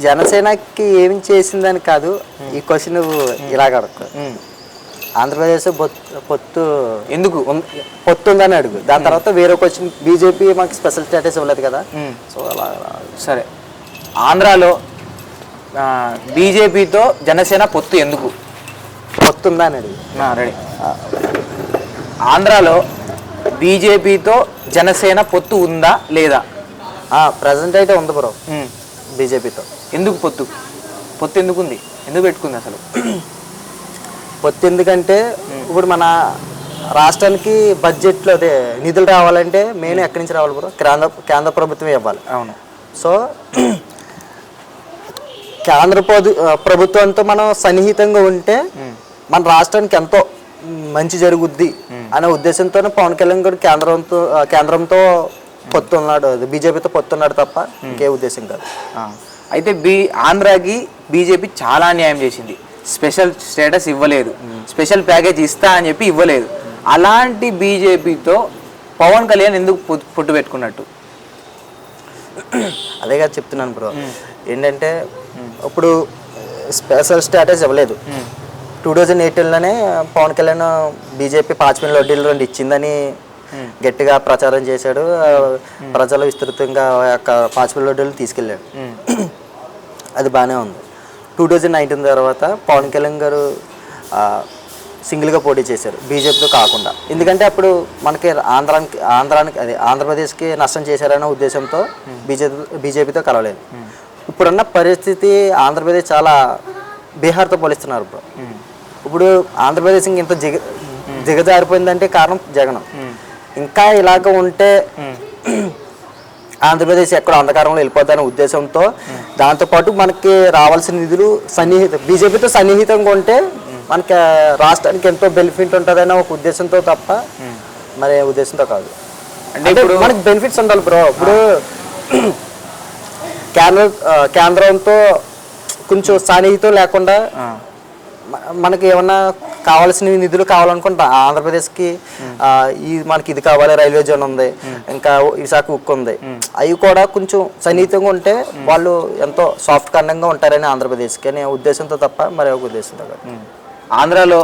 జనసేనకి ఏం చేసిందని కాదు, ఈ క్వశ్చన్ నువ్వు ఇలాగ అడుగు. ఆంధ్రప్రదేశ్ పొత్తు ఎందుకు పొత్తు ఉందని అడుగు, దాని తర్వాత వేరే క్వశ్చన్. బీజేపీ మాకు స్పెషల్ స్టేటస్ ఇవ్వలేదు కదా, సో అలా. సరే, ఆంధ్రాలో బీజేపీతో జనసేన పొత్తు ఎందుకు? పొత్తు ఉందా అని అడుగు. రెడీ. ఆంధ్రాలో బీజేపీతో జనసేన పొత్తు ఉందా లేదా? ప్రజెంట్ అయితే ఉంది బ్రో బీజేపీతో. ఎందుకు పొత్తు ఎందుకు ఉంది, ఎందుకు పెట్టుకుంది అసలు పొత్తు? ఎందుకంటే ఇప్పుడు మన రాష్ట్రానికి బడ్జెట్లో అదే నిధులు రావాలంటే మెయిన్ ఎక్కడి నుంచి రావాలి బ్రో? కేంద్ర ప్రభుత్వమే ఇవ్వాలి. అవును. సో కేంద్ర ప్రభుత్వంతో మనం సన్నిహితంగా ఉంటే మన రాష్ట్రానికి ఎంతో మంచి జరుగుద్ది అనే ఉద్దేశంతోనే పవన్ కళ్యాణ్ గారు కేంద్రంతో పొత్తున్నాడు, బీజేపీతో పొత్తున్నాడు తప్ప ఇంకే ఉద్దేశం కాదు. అయితే ఆంధ్రాకి బీజేపీ చాలా అన్యాయం చేసింది, స్పెషల్ స్టేటస్ ఇవ్వలేదు, స్పెషల్ ప్యాకేజ్ ఇస్తా అని చెప్పి ఇవ్వలేదు. అలాంటి బీజేపీతో పవన్ కళ్యాణ్ ఎందుకు పొట్టు పెట్టుకున్నట్టు? అదేగా చెప్తున్నాను బ్రో. ఏంటంటే ఇప్పుడు స్పెషల్ స్టేటస్ ఇవ్వలేదు. 2018లోనే పవన్ కళ్యాణ్ బీజేపీ పాచిపోయిన వడ్డీలు 2 ఇచ్చిందని గట్టిగా ప్రచారం చేశాడు, ప్రజలు విస్తృతంగా యొక్క పాచిపోయిన వడ్డీలు తీసుకెళ్ళాడు. అది బాగానే ఉంది. 2019 తర్వాత పవన్ కళ్యాణ్ గారు సింగిల్గా పోటీ చేశారు బీజేపీతో కాకుండా. ఎందుకంటే అప్పుడు మనకి ఆంధ్రప్రదేశ్కి నష్టం చేశారనే ఉద్దేశంతో బీజేపీతో కలవలేదు. ఇప్పుడున్న పరిస్థితి ఆంధ్రప్రదేశ్ చాలా బీహార్తో పోలిస్తున్నారు బ్రో. ఇప్పుడు ఆంధ్రప్రదేశ్ ఇంత దిగజారిపోయిందంటే కారణం జగన్. ఇంకా ఇలాగ ఉంటే ఆంధ్రప్రదేశ్ ఎక్కడ అంధకారంలో వెళ్ళిపోతాయనే ఉద్దేశంతో, దాంతోపాటు మనకి రావాల్సిన నిధులు బీజేపీతో సన్నిహితంగా ఉంటే మనకి రాష్ట్రానికి ఎంతో బెనిఫిట్ ఉంటుందనే ఒక ఉద్దేశంతో తప్ప మరి ఉద్దేశంతో కాదు. అంటే ఇప్పుడు మనకి బెనిఫిట్స్ ఉండాలి బ్రో. ఇప్పుడు కేంద్రంతో కొంచెం సన్నిహితం లేకుండా మనకి ఏమన్నా కావాల్సిన నిధులు కావాలనుకుంటా ఆంధ్రప్రదేశ్కి మనకి ఇది కావాలి, రైల్వే జోన్ ఉంది, ఇంకా విశాఖ ఉక్కు ఉంది, అవి కూడా కొంచెం సన్నిహితంగా ఉంటే వాళ్ళు ఎంతో సాఫ్ట్ కన్నంగా ఉంటారని ఆంధ్రప్రదేశ్కి అనే ఉద్దేశంతో తప్ప మరి ఒక ఉద్దేశంతో కాదు. ఆంధ్రాలో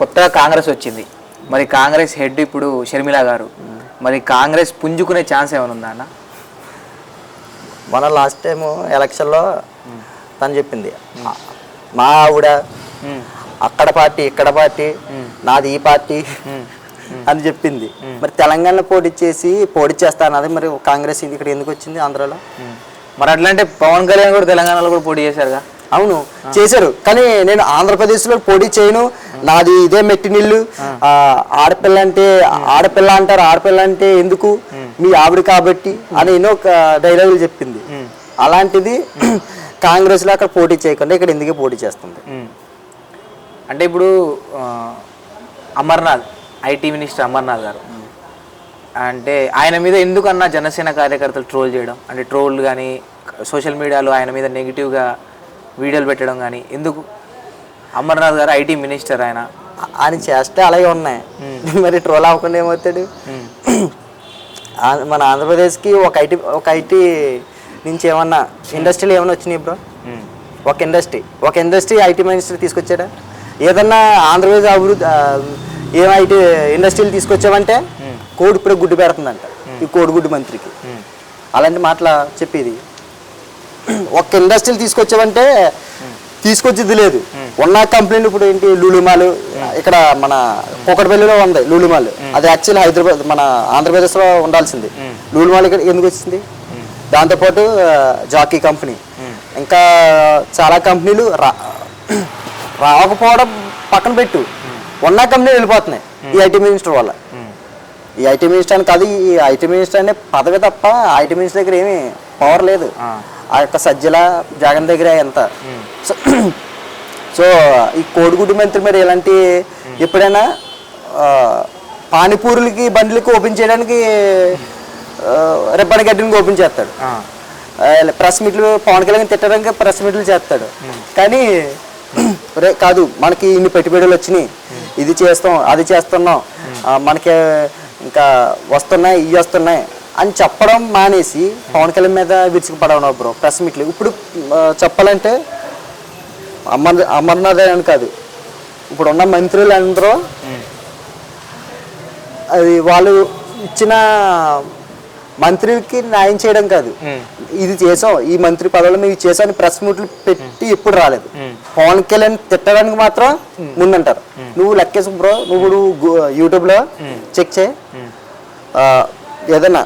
కొత్తగా కాంగ్రెస్ వచ్చింది, మరి కాంగ్రెస్ హెడ్ ఇప్పుడు షర్మిల గారు, మరి కాంగ్రెస్ పుంజుకునే ఛాన్స్ ఏమైనా ఉందా అన్న? మన లాస్ట్ టైం ఎలక్షన్లో తను చెప్పింది, మా ఆవిడ అక్కడ పార్టీ ఇక్కడ పార్టీ నాది ఈ పార్టీ అని చెప్పింది. మరి తెలంగాణలో పోటీ చేస్తా అన్నది మరి కాంగ్రెస్ ఇక్కడ ఎందుకు వచ్చింది ఆంధ్రాలో? మరి అట్లంటే పవన్ కళ్యాణ్ కూడా తెలంగాణలో కూడా పోటీ చేశారుగా? అవును చేశారు, కానీ నేను ఆంధ్రప్రదేశ్లో పోటీ చేయను, నాది ఇదే మెట్టి నీళ్ళు, ఆడపిల్ల అంటారు, ఆడపిల్ల అంటే ఎందుకు మీ ఆవిడ కాబట్టి అని ఎన్నో డైలాగులు చెప్పింది. అలాంటిది కాంగ్రెస్లో అక్కడ పోటీ చేయకుండా ఇక్కడ ఎందుకే పోటీ చేస్తుంది? అంటే ఇప్పుడు అమర్నాథ్, ఐటీ మినిస్టర్ అమర్నాథ్ గారు, అంటే ఆయన మీద ఎందుకన్నా జనసేన కార్యకర్తలు ట్రోల్ చేయడం, అంటే ట్రోల్ కానీ సోషల్ మీడియాలో ఆయన మీద నెగిటివ్గా వీడియోలు పెట్టడం కానీ ఎందుకు? అమర్నాథ్ గారు ఐటీ మినిస్టర్ ఆయన. ఆయన చేస్తే అలాగే ఉన్నాయి. మరి ట్రోల్ అవ్వకుండా ఏమవుతాడు? మన ఆంధ్రప్రదేశ్కి ఒక ఐటీ నుంచి ఏమన్నా ఇండస్ట్రీలు ఏమైనా వచ్చినాయి బ్రో? ఒక ఇండస్ట్రీ ఐటీ మినిస్టర్ తీసుకొచ్చాడా? ఏదన్నా ఆంధ్రప్రదేశ్ అభివృద్ధి ఏం ఐటీ ఇండస్ట్రీలు తీసుకొచ్చావంటే కోడి ఇప్పుడే గుడ్డు పెడుతుందంట ఈ కోడిగుడ్డు మంత్రికి. అలాంటి మాటలు చెప్పేది. ఒక్క ఇండస్ట్రీలు తీసుకొచ్చావంటే తీసుకొచ్చేది లేదు. ఉన్న కంపెనీలు ఇప్పుడు ఏంటి లూలుమాలు, ఇక్కడ మన కూకట్పల్లిలో ఉంది లూలుమాలు. అది యాక్చువల్లీ హైదరాబాద్ మన ఆంధ్రప్రదేశ్లో ఉండాల్సింది. లూలుమాలు ఇక్కడ ఎందుకు వచ్చింది? దాంతోపాటు జాకీ కంపెనీ, ఇంకా చాలా కంపెనీలు రాకపోవడం పక్కన పెట్టు, ఉన్న కంపెనీలు వెళ్ళిపోతున్నాయి ఈ ఐటీ మినిస్టర్ వల్ల. ఈ ఐటీ మినిస్టర్ అని కాదు, ఈ ఐటీ మినిస్టర్ అనే పదవి తప్ప ఐటీ మినిస్టర్ దగ్గర ఏమీ పవర్ లేదు. ఆ యొక్క సజ్జల జగన్ దగ్గర ఎంత. సో ఈ కోడిగుడ్డు మంత్రి మరి ఇలాంటి ఎప్పుడైనా పానీపూరులకి బండ్లకి ఓపెన్ చేయడానికి రిబ్బన్ గడ్డిని ఓపెన్ చేస్తాడు. ప్రెస్ మీట్లు పవన్ కళ్యాణ్ తిట్టడానికి ప్రెస్ మీట్లు చేస్తాడు. కానీ కాదు మనకి ఇన్ని పెట్టుబడులు వచ్చినాయి, ఇది చేస్తాం అది చేస్తున్నాం, మనకి ఇంకా వస్తున్నాయి ఇవి వస్తున్నాయి అని చెప్పడం మానేసి పవన్ కళ్యాణ్ మీద విరుచుకుపడడం బ్రో ప్రెస్ మీట్లు. ఇప్పుడు చెప్పాలంటే అమర్నాథ్ అని కాదు, ఇప్పుడు ఉన్న మంత్రులు అందరూ అది వాళ్ళు ఇచ్చిన మంత్రికి న్యాయం చేయడం కాదు, ఇది చేసాం ఈ మంత్రి పదవులు మేము చేసాం అని ప్రెస్ మీట్లు పెట్టి ఎప్పుడు రాలేదు. పవన్ కళ్యాణ్ తిట్టడానికి మాత్రం ముందంటారు. నువ్వు లెక్కేసు బ్రో, నువ్వు యూట్యూబ్లో చెక్ చేయి, ఏదన్నా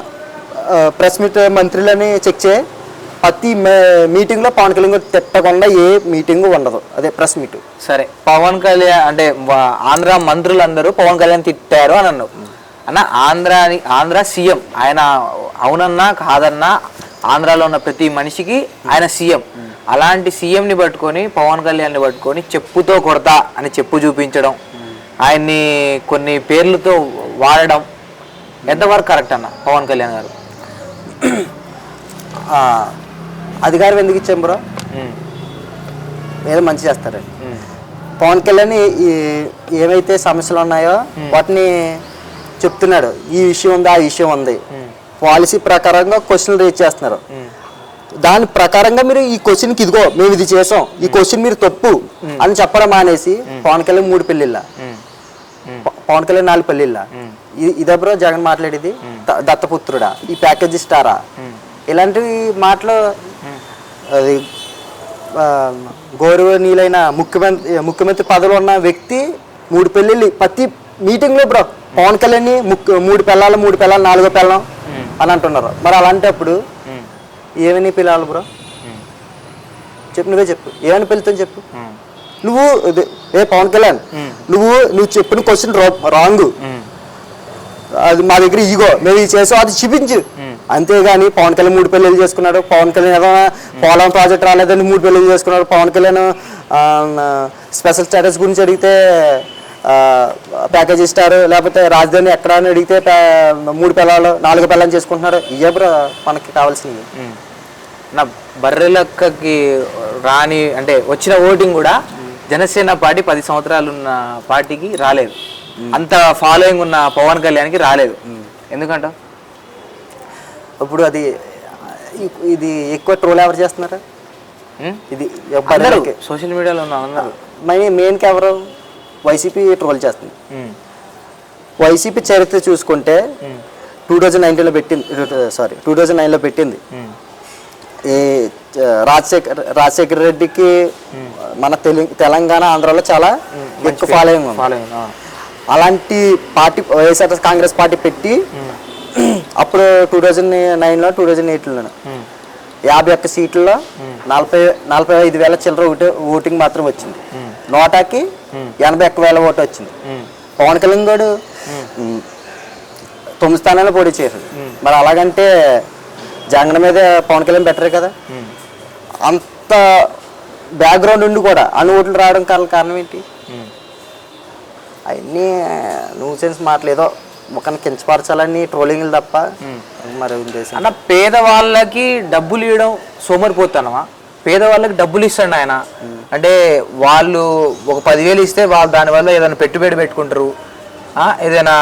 ప్రెస్ మీట్ మంత్రులని చెక్ చేయి, ప్రతి మీటింగ్లో పవన్ కళ్యాణ్ తిట్టకుండా ఏ మీటింగ్ ఉండదు, అదే ప్రెస్ మీట్. సరే, పవన్ కళ్యాణ్ అంటే ఆంధ్ర మంత్రులందరూ పవన్ కళ్యాణ్ తిట్టారు అని అన్నావు అన్న. ఆంధ్ర సీఎం ఆయన, అవునన్నా కాదన్నా ఆంధ్రాలో ఉన్న ప్రతి మనిషికి ఆయన సీఎం. అలాంటి సీఎంని పట్టుకొని పవన్ కళ్యాణ్ని పట్టుకొని చెప్పుతో కొడతా అని చెప్పు చూపించడం, ఆయన్ని కొన్ని పేర్లతో వాడడం ఎంతవరకు కరెక్ట్ అన్న పవన్ కళ్యాణ్ గారు? అధికారం ఎందుకు ఇచ్చాం బ్రో? ఏదో మంచి చేస్తారని. పవన్ కళ్యాణ్ ఏమైతే సమస్యలు ఉన్నాయో వాటిని చెప్తున్నాడు. ఈ విషయం ఉంది, ఆ విషయం ఉంది, పాలసీ ప్రకారంగా క్వశ్చన్ రేజ్ చేస్తున్నారు. దాని ప్రకారంగా మీరు ఈ క్వశ్చన్కి ఇదిగో మేము ఇది చేసాం, ఈ క్వశ్చన్ మీరు తప్పు అని చెప్పడం మానేసి పవన్ కళ్యాణ్ 3 పెళ్ళిళ్ళ, పవన్ కళ్యాణ్ 4 పెళ్ళిళ్ళ, ఇదే బ్రో జగన్ మాట్లాడేది? దత్తపుత్రుడా, ఈ ప్యాకేజీ స్టారా, ఇలాంటివి మాటలు. అది గౌరవనీయులైన ముఖ్యమంత్రి పదవిలో ఉన్న వ్యక్తి 3 పెళ్ళిళ్ళు ప్రతి మీటింగ్లో బ్రో పవన్ కళ్యాణ్ 3 పెళ్ళాలు 4వ పెళ్ళం అని అంటున్నారు. మరి అలాంటప్పుడు ఏమని పిల్లలు బ్రో? చెప్పు, నువ్వే చెప్పు, ఏమని పిలుతావు చెప్పు. నువ్వు పవన్ కళ్యాణ్ నువ్వు చెప్పిన క్వశ్చన్ రాంగ్, అది మా దగ్గర ఇగో మేము ఇది చేసాం అది చూపించు. అంతేగాని పవన్ కళ్యాణ్ 3 పెళ్ళిళ్ళు చేసుకున్నాడు, పవన్ కళ్యాణ్ ఏదైనా పోలం ప్రాజెక్ట్ రాలేదని 3 పెళ్ళిళ్ళు చేసుకున్నాడు, పవన్ కళ్యాణ్ స్పెషల్ స్టేటస్ గురించి అడిగితే ప్యాకేజీ ఇస్తారు, లేకపోతే రాజధాని ఎక్కడ అని అడిగితే 3 పెళ్ళాలు 4 పెళ్ళాలు చేసుకుంటున్నారు. ఇవే బ్రో మనకి కావాల్సింది. నా బర్రెలక్కకి రాని అంటే వచ్చిన ఓటింగ్ కూడా జనసేన పార్టీ 10 సంవత్సరాలు ఉన్న పార్టీకి రాలేదు, అంత ఫాలోయింగ్ ఉన్న పవన్ కళ్యాణ్కి రాలేదు. ఎందుకంట ఇప్పుడు ఇది ఎక్కువ ట్రోల్ ఎవరు చేస్తున్నారు? ఇది సోషల్ మీడియాలో ఉన్న అందరూ మెయిన్కి ఎవరు? వైసీపీ ట్రోల్ చేస్తుంది. వైసీపీ చరిత్ర చూసుకుంటే 2009లో పెట్టింది. ఈ రాజశేఖర రెడ్డికి మన తెలంగాణ ఆంధ్రాలో చాలా ఎక్కువ ఫాలోయింగ్ ఉంది. అలాంటి పార్టీ వైఎస్ఆర్ కాంగ్రెస్ పార్టీ పెట్టి అప్పుడు 2009లో 2008లో 51 సీట్లలో 45,000 చిల్లర ఓటింగ్ మాత్రం వచ్చింది. నోటాకి 81,000 ఓటు వచ్చింది. పవన్ కళ్యాణ్ గారు 9 స్థానాల్లో పోటీ చేశాడు. మరి అలాగంటే జగన్ మీద పవన్ కళ్యాణ్ బెటరే కదా. అంత బ్యాక్గ్రౌండ్ ఉండి కూడా అన్ని ఓట్లు రావడం కారణం ఏంటి? అవన్నీ న్యూసెన్స్ మాటలేదో ఒకరిని కించపరచాలని ట్రోలింగ్లు తప్ప మరి అన్న. పేదవాళ్ళకి డబ్బులు ఇవ్వడం సోమరిపోతానమా? పేదవాళ్ళకి డబ్బులు ఇస్తాడు ఆయన, అంటే వాళ్ళు ఒక 10,000 ఇస్తే వాళ్ళు దానివల్ల ఏదైనా పెట్టుబడి పెట్టుకుంటారు, ఏదైనా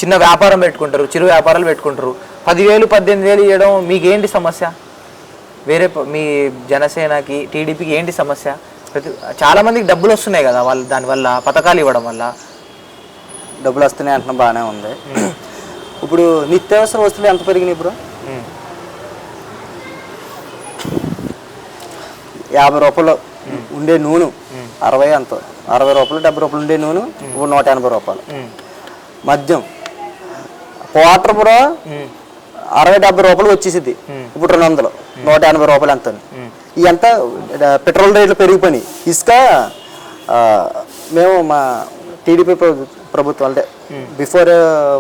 చిన్న వ్యాపారం పెట్టుకుంటారు, చిరు వ్యాపారాలు పెట్టుకుంటారు. 10,000 18,000 ఇవ్వడం మీకేంటి సమస్య? వేరే మీ జనసేనకి టీడీపీకి ఏంటి సమస్య? చాలామందికి డబ్బులు వస్తున్నాయి కదా వాళ్ళు దానివల్ల, పథకాలు ఇవ్వడం వల్ల. డబ్బులు వస్తున్నాయి అంటున్నా బాగానే ఉంది. ఇప్పుడు నిత్యావసర వస్తువులు ఎంత పెరిగినాయి బ్రో? 50 రూపాయలు ఉండే నూనె 60 అంత 60 రూపాయలు 70 రూపాయలు ఉండే నూనె ఇప్పుడు 180 రూపాయలు. మద్యం క్వార్టర్ బ్రో 60-70 రూపాయలు వచ్చేసింది, ఇప్పుడు 200, 180 రూపాయలు ఎంత. ఇదంతా పెట్రోల్ రేట్లు పెరిగిపోయినాయి. ఇసుక మేము మా టీడీపీ ప్రభుత్వం అంటే బిఫోర్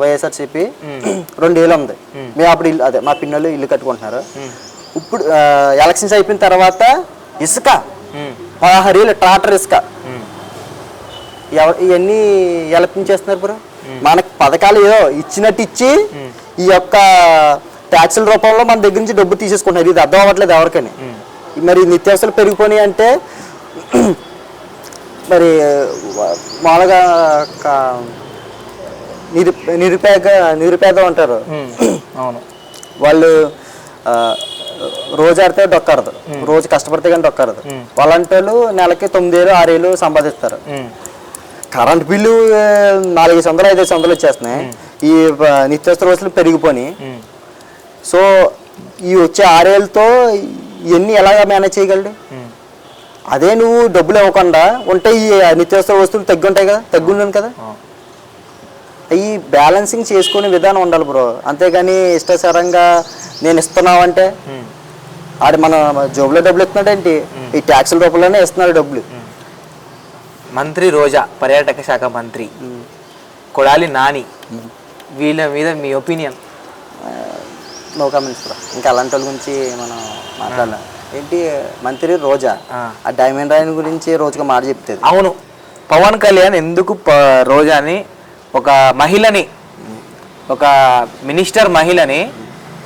వైఎస్ఆర్సీపీ 2 ఏళ్ళు ఉంది. మేము అప్పుడు ఇల్లు అదే మా పిన్నలు ఇల్లు కట్టుకుంటున్నారు. ఇప్పుడు ఎలక్షన్స్ అయిపోయిన తర్వాత ఇసుక 16 ఏళ్ళు ట్రాక్టర్ ఇసుక ఇవన్నీ ఎలపించేస్తున్నారు బ్రో. మనకి పథకాలు ఏదో ఇచ్చినట్టు ఇచ్చి ఈ యొక్క ట్యాక్సుల రూపంలో మన దగ్గర నుంచి డబ్బు తీసేసుకుంటున్నారు. ఇది అర్థం అవ్వట్లేదు ఎవరికని. మరి నిత్యావసరాలు పెరిగిపోయినాయి అంటే మరి మామూలుగా నిరుపేద ఉంటారు, వాళ్ళు రోజు ఆడితే డొక్కరదు, రోజు కష్టపడితే కానీ డొక్కరదు. వాళ్ళంటే వాళ్ళు నెలకి 9,000-6,000 సంపాదిస్తారు. కరెంట్ బిల్లు 400-500 వచ్చేస్తున్నాయి. ఈ నిత్యావసర వస్తువులు పెరిగిపోయి, సో ఈ వచ్చే 6,000తో ఇవన్నీ ఎలాగ మేనేజ్ చేయగలడు? అదే నువ్వు డబ్బులు ఇవ్వకుండా ఉంటే ఈ నిత్యావసర వస్తువులు తగ్గుంటాయి కదా, తగ్గుండను కదా. ఈ బ్యాలెన్సింగ్ చేసుకునే విధానం ఉండాలి బ్రో. అంతేగాని ఇష్టాసారంగా నేను ఇస్తున్నావంటే ఆడు మన జోబులో డబ్బులు ఇస్తున్నాడేంటి? ఈ ట్యాక్సుల రూపంలోనే ఇస్తున్నాడు డబ్బులు. మంత్రి రోజా, పర్యాటక శాఖ మంత్రి కొడాలి నాని, వీళ్ళ మీద మీ ఒపీనియన్? No comments bro. ఇంకా అలాంటి వాళ్ళ గురించి మనం మాట్లాడలేం. ఏంటి మంత్రి రోజా ఆ డైమండ్ రాయన్ గురించి రోజుగా మాట చెప్తుంది. అవును, పవన్ కళ్యాణ్ ఎందుకు రోజాని, ఒక మహిళని, ఒక మినిస్టర్ మహిళని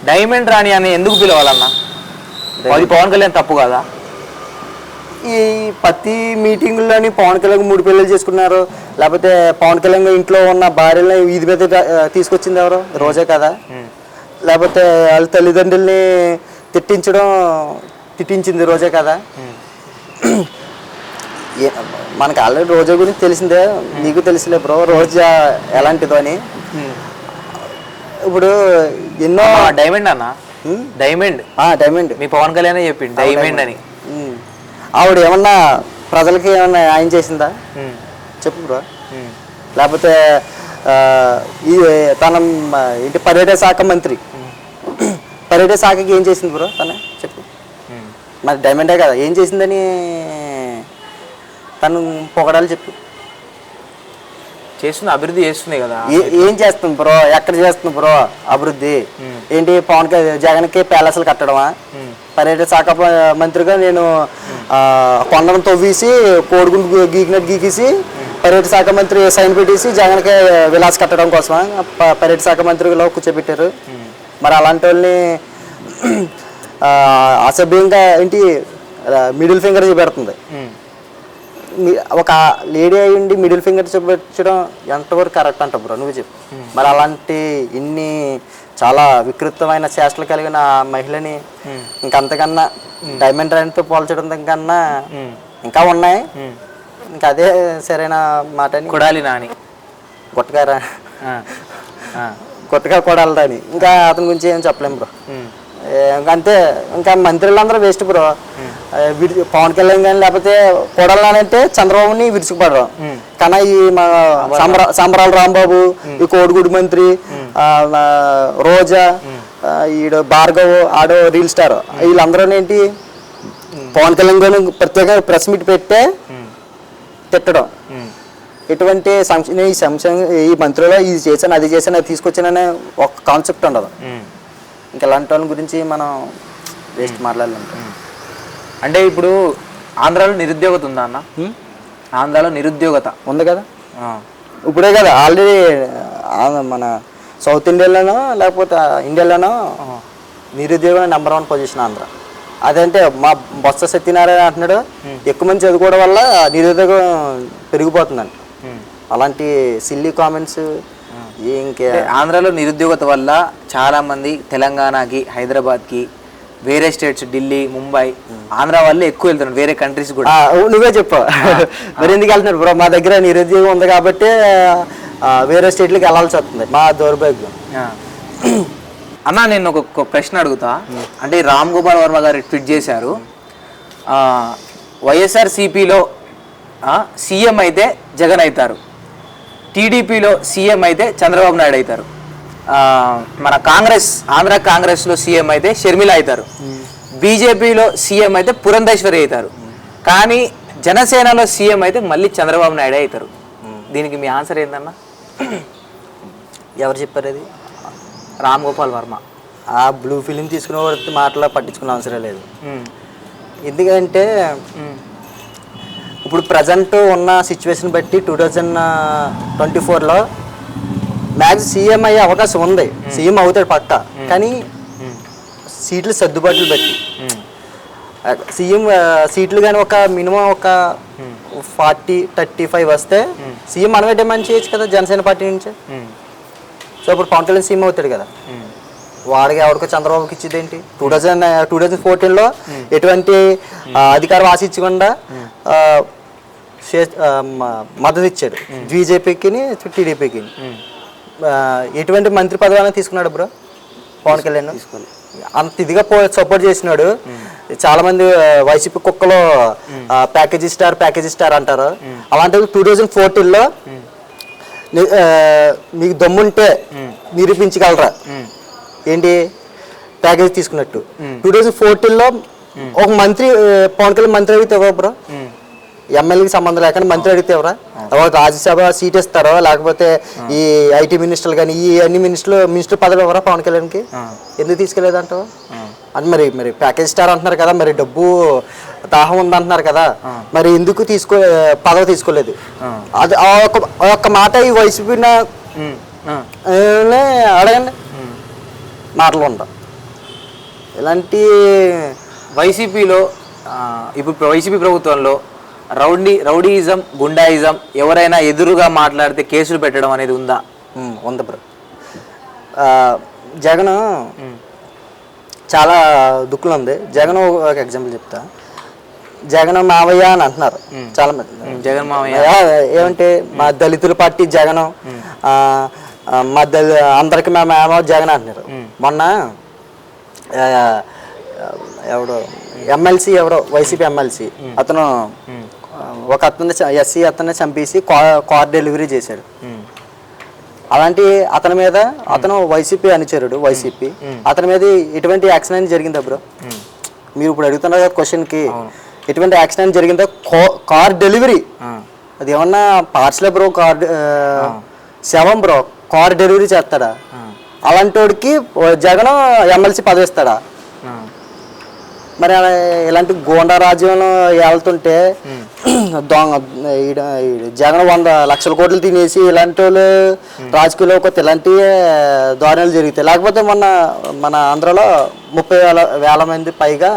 డైమండ్ రాణి అని ఎందుకు పిలవాలన్నా? అది పవన్ కళ్యాణ్ తప్పు కదా? ఈ ప్రతి మీటింగుల్లోని పవన్ కళ్యాణ్ 3 పెళ్ళిళ్ళు చేసుకున్నారు, లేకపోతే పవన్ కళ్యాణ్ ఇంట్లో ఉన్న భార్యలని వీధి మీద తీసుకొచ్చింది ఎవరు? రోజే కదా. లేకపోతే వాళ్ళ తల్లిదండ్రుల్ని తిట్టించింది రోజే కదా. మనకు ఆల్రెడీ రోజా గురించి తెలిసిందే, నీకు తెలిసిలే బ్రో రోజా ఎలాంటిదో అని. ఇప్పుడు ఎన్నో డైమండ్ అన్న, డైమండ్ మీ పవన్ కళ్యాణ్ చెప్పింది డైమండ్ అని. ఆవిడ ఏమన్నా ప్రజలకి ఏమన్నా న్యాయం చేసిందా చెప్పు బ్రో? లేకపోతే ఈ తన ఇంటి పర్యాటక శాఖ మంత్రి, పర్యాటక శాఖకి ఏం చేసింది బ్రో తనే చెప్పు? మరి డైమండే కదా, ఏం చేసిందని తను పొగడాలి చెప్పు? చేస్తుంది, అభివృద్ధి చేస్తుంది కదా. ఏం చేస్తుంది బ్రో? ఎక్కడ చేస్తుంది బ్రో అభివృద్ధి? ఏంటి పవన్ జగన్కి ప్యాలెస్లు కట్టడమా? పర్యాటక శాఖ మంత్రిగా నేను కొండను తవ్వేసి కోడిగుండు గీకినట్టు గీకేసి పర్యాటక శాఖ మంత్రి సైన్ పెట్టేసి జగన్కి విలాస్ కట్టడం కోసమా పర్యాటక శాఖ మంత్రిలో కూర్చోబెట్టారు? మరి అలాంటి వాళ్ళని అసభ్యంగా ఏంటి మిడిల్ ఫింగర్ చూపెడుతుంది. ఒక లేడీ అయ్యిండి మిడిల్ ఫింగర్ చూపించడం ఎంతవరకు కరెక్ట్ అంట బ్రో? నువ్వు చెప్పు. మరి అలాంటి ఇన్ని చాలా వికృతమైన చేష్టలు కలిగిన మహిళని ఇంకంతకన్నా డైమండ్ రాయన్తో పోల్చడం కన్నా ఇంకా ఉన్నాయి. ఇంకా అదే సరైన మాట అని. కొడాలి నాని కొత్తగా కొడాలి రాని, ఇంకా అతని గురించి ఏం చెప్పలేము బ్రో. అంతే, ఇంకా మంత్రులందరూ వేస్ట్ బ్రో. పవన్ కళ్యాణ్ కానీ లేకపోతే కొడాలంటే చంద్రబాబుని విరుచుకుపడరు. కానీ ఈ సంబరాల రాంబాబు, ఈ కోడిగుడి మంత్రి రోజా, ఈడు భార్గవ్ ఆడో రీల్ స్టార్, వీళ్ళందరూ ఏంటి పవన్ కళ్యాణ్ గారు ప్రత్యేకంగా ప్రెస్ మీట్ పెట్టే తిట్టడం. ఎటువంటి ఈ మంత్రిలో ఇది చేశాను అది చేశాను అది తీసుకొచ్చాననే ఒక కాన్సెప్ట్ ఉండదు. ఇంకా ఇలాంటి వాళ్ళ గురించి మనం వేస్ట్ మాట్లాడలేము. అంటే ఇప్పుడు ఆంధ్రాలో నిరుద్యోగత ఉందా అన్న? ఆంధ్రాలో నిరుద్యోగత ఉంది కదా, ఇప్పుడే కదా ఆల్రెడీ మన సౌత్ ఇండియాలోనో లేకపోతే ఇండియాలోనో నిరుద్యోగం నెంబర్ 1 పొజిషన్ ఆంధ్ర. అదంటే మా బొత్స సత్యనారాయణ అంటున్నాడు ఎక్కువ మంది చదువుకోవడం వల్ల నిరుద్యోగం పెరిగిపోతుందంట. అలాంటి సిల్లీ కామెంట్స్ ఇంకే. ఆంధ్రాలో నిరుద్యోగత వల్ల చాలామంది తెలంగాణకి, హైదరాబాద్కి, వేరే స్టేట్స్ ఢిల్లీ, ముంబై, ఆంధ్ర వాళ్ళు ఎక్కువ వెళ్తున్నారు, వేరే కంట్రీస్ కూడా. నువ్వే చెప్పు మరి ఎందుకు వెళ్తున్నారు బ్రో? మా దగ్గర నిరుద్యోగం ఉంది కాబట్టి వేరే స్టేట్లకి వెళ్ళాల్సి వస్తుంది, మా దౌర్భాగ్యం. అన్న నేను ఒక ప్రశ్న అడుగుతా. అంటే రామ్ గోపాల్ వర్మ గారు ట్వీట్ చేశారు, వైఎస్ఆర్సీపీలో సీఎం అయితే జగన్ అవుతారు, టీడీపీలో సీఎం అయితే చంద్రబాబు నాయుడు అవుతారు, మన కాంగ్రెస్ ఆంధ్ర కాంగ్రెస్లో సీఎం అయితే షర్మిల అవుతారు, బీజేపీలో సీఎం అయితే పురంధేశ్వరి అవుతారు, కానీ జనసేనలో సీఎం అయితే మళ్ళీ చంద్రబాబు నాయుడు అవుతారు. దీనికి మీ ఆన్సర్ ఏందన్నా? ఎవరు చెప్పారు అది? రామ్ గోపాల్ వర్మ. ఆ బ్లూ ఫిలిం తీసుకునే వాడితో మాటలా పట్టించుకునే అవసరం లేదు. ఎందుకంటే ఇప్పుడు ప్రజెంట్ ఉన్న సిచ్యువేషన్ బట్టి 2024లో మ్యాక్స్ సీఎం అయ్యే అవకాశం ఉంది, సీఎం అవుతాడు పక్క. కానీ సీట్లు సర్దుబాట్లు బట్టి సీఎం సీట్లు కానీ ఒక మినిమం ఒక 40-35 వస్తే సీఎం మనమే డిమాండ్ చేయొచ్చు కదా జనసేన పార్టీ నుంచి. సో ఇప్పుడు పవన్ కళ్యాణ్ సీఎం అవుతాడు కదా, వాడికి ఎవరికో చంద్రబాబుకి ఇచ్చేది ఏంటి? 2014లో ఎటువంటి అధికారం ఆశించకుండా మద్దతు ఇచ్చాడు బీజేపీకి, టీడీపీకి. ఎటువంటి మంత్రి పదవి తీసుకున్నాడు బ్రో పవన్ కళ్యాణ్? తీసుకుని అంత ఇదిగా సపోర్ట్ చేసినాడు. చాలా మంది వైసీపీ కుక్కలో ప్యాకేజీ స్టార్ అంటారు. అలాంటి 2014లో మీకు దమ్ముంటే నిరూపించగలరా ఏంటి ప్యాకేజ్ తీసుకున్నట్టు? 2014లో ఒక మంత్రి పవన్ కళ్యాణ్ మంత్రి అడిగితే ఎవరు బ్రో? ఎమ్మెల్యేకి సంబంధం లేకుండా మంత్రి అడిగితే ఎవరా? రాజ్యసభ సీట్ ఇస్తారో లేకపోతే ఈ ఐటీ మినిస్టర్లు కానీ ఈ అన్ని మినిస్టర్ పదవి ఎవరా పవన్ కళ్యాణ్కి? ఎందుకు తీసుకెళ్లేదంటావు? అని మరి ప్యాకేజ్ స్టార్ అంటున్నారు కదా, మరి డబ్బు దాహం ఉందంటున్నారు కదా, మరి ఎందుకు పదవి తీసుకోలేదు? అది ఒక్క మాట ఈ వైసీపీని అడగండి, మాటలు ఉండవు. ఇలాంటి వైసీపీలో ఇప్పుడు వైసీపీ ప్రభుత్వంలో రౌడీయిజం, గుండాయిజం ఎవరైనా ఎదురుగా మాట్లాడితే కేసులు పెట్టడం అనేది ఉందా? ఉంది బ్రో. జగన్ చాలా దుఃఖంలో ఉంది. జగన్ ఒక ఎగ్జాంపుల్ చెప్తా. జగన్ మావయ్య అని అంటున్నారు చాలా మంది. జగన్ మావయ్య ఏమంటే మా దళితుల పార్టీ జగన్, మా అందరికి మా మేమ జగన్ అంటున్నారు. మొన్న ఎవడో ఎమ్మెల్సీ వైసీపీ ఎమ్మెల్సీ అతను ఒక ఎస్సీ అతన్ని చంపేసి కార్ డెలివరీ చేశాడు. అలాంటి అతను వైసీపీ అనుచరుడు, వైసీపీ అతని మీద ఎటువంటి యాక్సిడెంట్ జరిగిందా బ్రో? మీరు ఇప్పుడు అడుగుతున్నారు కదా క్వశ్చన్కి, ఎటువంటి యాక్సిడెంట్ జరిగిందా? కార్ డెలివరీ, అది ఏమన్నా పార్సల్ బ్రో? శవం బ్రో, కార్ డెలివరీ చేస్తాడా? అలాంటి వాడికి జగన్ ఎమ్మెల్సీ పదవి ఇస్తాడా? మరి ఇలాంటి గోండా రాజ్యంలో వెళ్తుంటే జగన్ 100 లక్షల కోట్లు తినేసి ఇలాంటి వాళ్ళు రాజకీయాల్లో కొత్త ఇలాంటి దారుణాలు జరుగుతాయి. లేకపోతే మన ఆంధ్రలో 30,000 మంది పైగా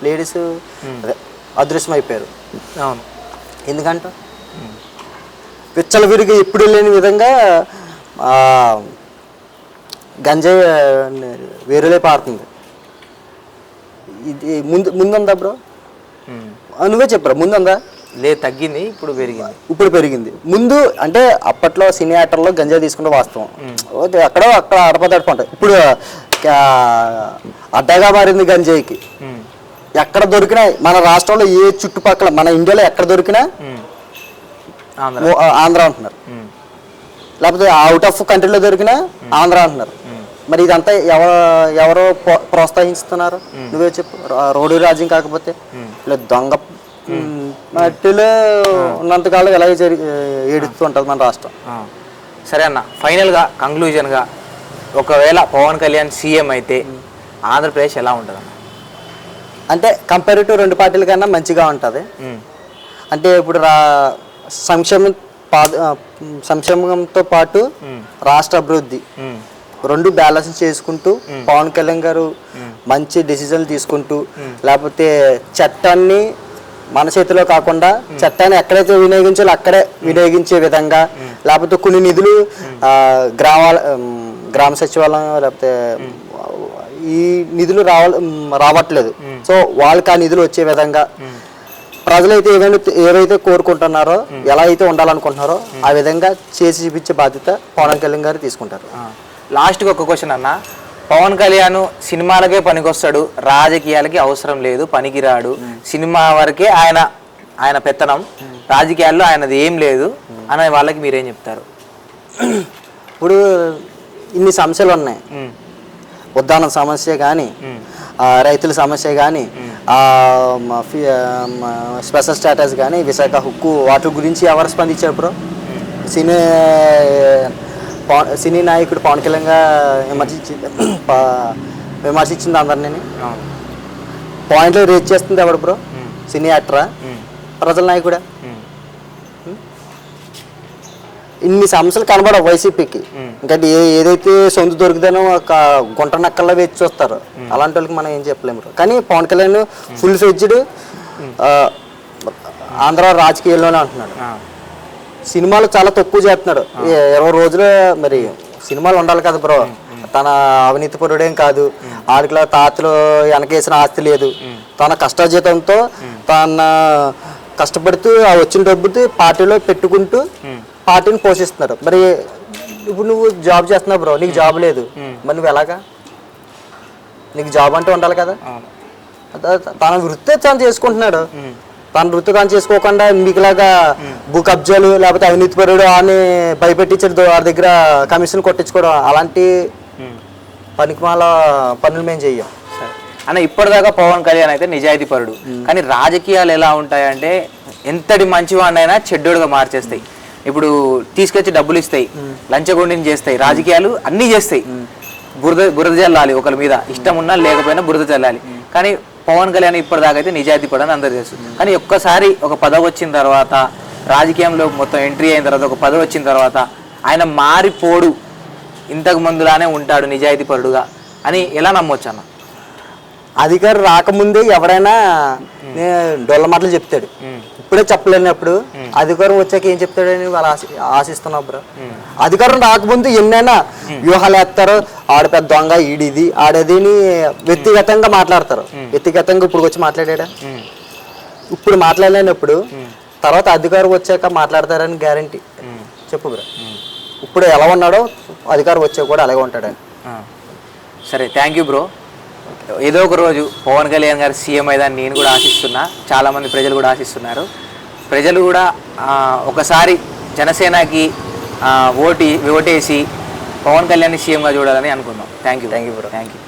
లేడీస్ అదృశ్యం అయిపోయారు. అవును, ఎందుకంట విచ్చల విరిగి ఎప్పుడు లేని విధంగా గంజాయి వేరులే పారుతుంది. ఇది ముందుందా బ్రో? నువ్వే చెప్పరా, ముందుందా? లేదు, తగ్గింది, ఇప్పుడు పెరిగింది. ముందు అంటే అప్పట్లో సినీ యాక్టర్లో గంజాయి తీసుకుంటే వాస్తవం, అక్కడ అడపదడపంటాయి. ఇప్పుడు అడ్డగా మారింది గంజాయికి. ఎక్కడ దొరికినా మన రాష్ట్రంలో ఏ చుట్టుపక్కల మన ఇండియాలో ఎక్కడ దొరికినా ఆంధ్ర అంటున్నారు, లేకపోతే అవుట్ ఆఫ్ కంట్రీలో దొరికినా ఆంధ్ర అంటున్నారు. మరి ఇదంతా ఎవరో ప్రోత్సహిస్తున్నారు? నువ్వే చెప్పు. రోడ్డు రాజ్యం కాకపోతే లేదు, దొంగ మట్టిలో ఉన్నంతకాలం ఎలాగే ఏడుస్తూ ఉంటుంది మన రాష్ట్రం. సరే అన్న, ఫైనల్గా కంక్లూజన్గా ఒకవేళ పవన్ కళ్యాణ్ సీఎం అయితే ఆంధ్రప్రదేశ్ ఎలా ఉంటుంది అన్న? అంటే కంపేర్ టు రెండు పార్టీల కన్నా మంచిగా ఉంటుంది. అంటే ఇప్పుడు సంక్షేమంతో పాటు రాష్ట్ర అభివృద్ధి రెండు బ్యాలెన్స్ చేసుకుంటూ పవన్ కళ్యాణ్ గారు మంచి డెసిజన్లు తీసుకుంటూ, లేకపోతే చట్టాన్ని మన చేతిలో కాకుండా చట్టాన్ని ఎక్కడైతే వినియోగించాలో అక్కడే వినియోగించే విధంగా, లేకపోతే కొన్ని నిధులు గ్రామ సచివాలయం లేకపోతే ఈ నిధులు రావట్లేదు, సో వాళ్ళకి ఆ నిధులు వచ్చే విధంగా ప్రజలైతే ఏవైతే కోరుకుంటున్నారో, ఎలా అయితే ఉండాలనుకుంటున్నారో ఆ విధంగా చేసి చూపించే బాధ్యత పవన్ కళ్యాణ్ గారు తీసుకుంటారు. లాస్ట్కి ఒక క్వశ్చన్ అన్న, పవన్ కళ్యాణ్ సినిమాలకే పనికొస్తాడు, రాజకీయాలకి అవసరం లేదు, పనికిరాడు, సినిమా వరకే ఆయన పెత్తనం, రాజకీయాల్లో ఆయనది ఏం లేదు అనే వాళ్ళకి మీరేం చెప్తారు? ఇప్పుడు ఇన్ని సమస్యలు ఉన్నాయి, ఉద్దాన సమస్య కానీ, రైతుల సమస్య కానీ, స్పెషల్ స్టేటస్ కానీ, విశాఖ హక్కు, వాటి గురించి ఎవరు స్పందించారు బ్రో? సినీ నాయకుడు పవన్ కళ్యాణ్ విమర్శించింది అందరినీ, పాయింట్లు రేజ్ చేస్తుంది ఎవడు బ్రో? సినీ యాక్టరా, ప్రజల నాయకుడా? ఇన్ని సమస్యలు కనబడవు వైసీపీకి. ఇంకా ఏదైతే సొంత దొరికితేనో ఒక గుంట నక్కల్లో వేచి చూస్తారు, అలాంటి వాళ్ళకి మనం ఏం చెప్పలేము. కానీ పవన్ కళ్యాణ్ ఫుల్ ఫ్లెడ్జ్డ్ ఆంధ్ర రాజకీయాల్లోనే అంటున్నాడు. సినిమాలు చాలా తక్కువ చేస్తున్నాడు, 20 రోజులు. మరి సినిమాలు ఉండాలి కదా బ్రో, తన అవినీతి పరుడేం కాదు, ఆడికి తాతలు వెనకేసిన ఆస్తి లేదు, తన కష్టాజీతంతో తన కష్టపడుతూ ఆ వచ్చిన డబ్బుతో పార్టీలో పెట్టుకుంటూ పార్టీని పోషిస్తున్నారు. మరి ఇప్పుడు నువ్వు జాబ్ చేస్తున్నావు బ్రో, నీకు జాబ్ లేదు, మరి నువ్వు ఎలాగా? నీకు జాబ్ అంటే ఉండాలి కదా. తన వృత్తి తను చేసుకుంటున్నాడు, తన వృత్తి తను చేసుకోకుండా మీకులాగా భూ కబ్జాలు లేకపోతే అవినీతి పరుడు అని భయపెట్టించాడు, వారి దగ్గర కమిషన్ కొట్టించుకోవడం, అలాంటి పనికిమాల పనులు మేము చెయ్యం అన్న. ఇప్పటిదాకా పవన్ కళ్యాణ్ అయితే నిజాయితీ పరుడు, కానీ రాజకీయాలు ఎలా ఉంటాయంటే ఎంతటి మంచివాడినైనా చెడ్డోడుగా మార్చేస్తాయి. ఇప్పుడు తీసుకొచ్చి డబ్బులు ఇస్తాయి, లంచగొండిని చేస్తాయి, రాజకీయాలు అన్నీ చేస్తాయి. బురద చల్లాలి ఒకరి మీద, ఇష్టం ఉన్నా లేకపోయినా బురద చల్లాలి. కానీ పవన్ కళ్యాణ్ ఇప్పటిదాకా అయితే నిజాయితీ పడని అందరు తెలుసు. కానీ ఒక్కసారి ఒక పదవి వచ్చిన తర్వాత, రాజకీయంలో మొత్తం ఎంట్రీ అయిన తర్వాత, ఒక పదవి వచ్చిన తర్వాత ఆయన మారిపోడు, ఇంతకు ముందులానే ఉంటాడు నిజాయితీ పరుడుగా అని ఎలా నమ్మొచ్చు అన్న? అధికారం రాకముందే ఎవరైనా డొల్ల మాటలు చెప్తాడు, ఇప్పుడే చెప్పలేనప్పుడు అధికారం వచ్చాక ఏం చెప్తాడని వాళ్ళు ఆశిస్తున్నావు బ్రో. అధికారం రాకముందు ఎన్నైనా వ్యూహాలు వేస్తారు, ఆడ పెద్ద దొంగ, ఈడిది ఆడేదిని వ్యక్తిగతంగా మాట్లాడతారు. వ్యక్తిగతంగా ఇప్పుడు వచ్చి మాట్లాడా? ఇప్పుడు మాట్లాడలేనప్పుడు తర్వాత అధికారం వచ్చాక మాట్లాడతారని గ్యారంటీ చెప్పు బ్రో. ఇప్పుడు ఎలా ఉన్నాడో అధికారం వచ్చాక కూడా అలాగే ఉంటాడని. సరే, థ్యాంక్ యూ బ్రో. ఏదో ఒక రోజు పవన్ కళ్యాణ్ గారు సీఎం అయ్యాదని నేను కూడా ఆశిస్తున్నా, చాలామంది ప్రజలు కూడా ఆశిస్తున్నారు. ప్రజలు కూడా ఒకసారి జనసేనకి ఓటేసి పవన్ కళ్యాణ్ని సీఎంగా చూడాలని అనుకుందాం. Thank you bro. Thank you.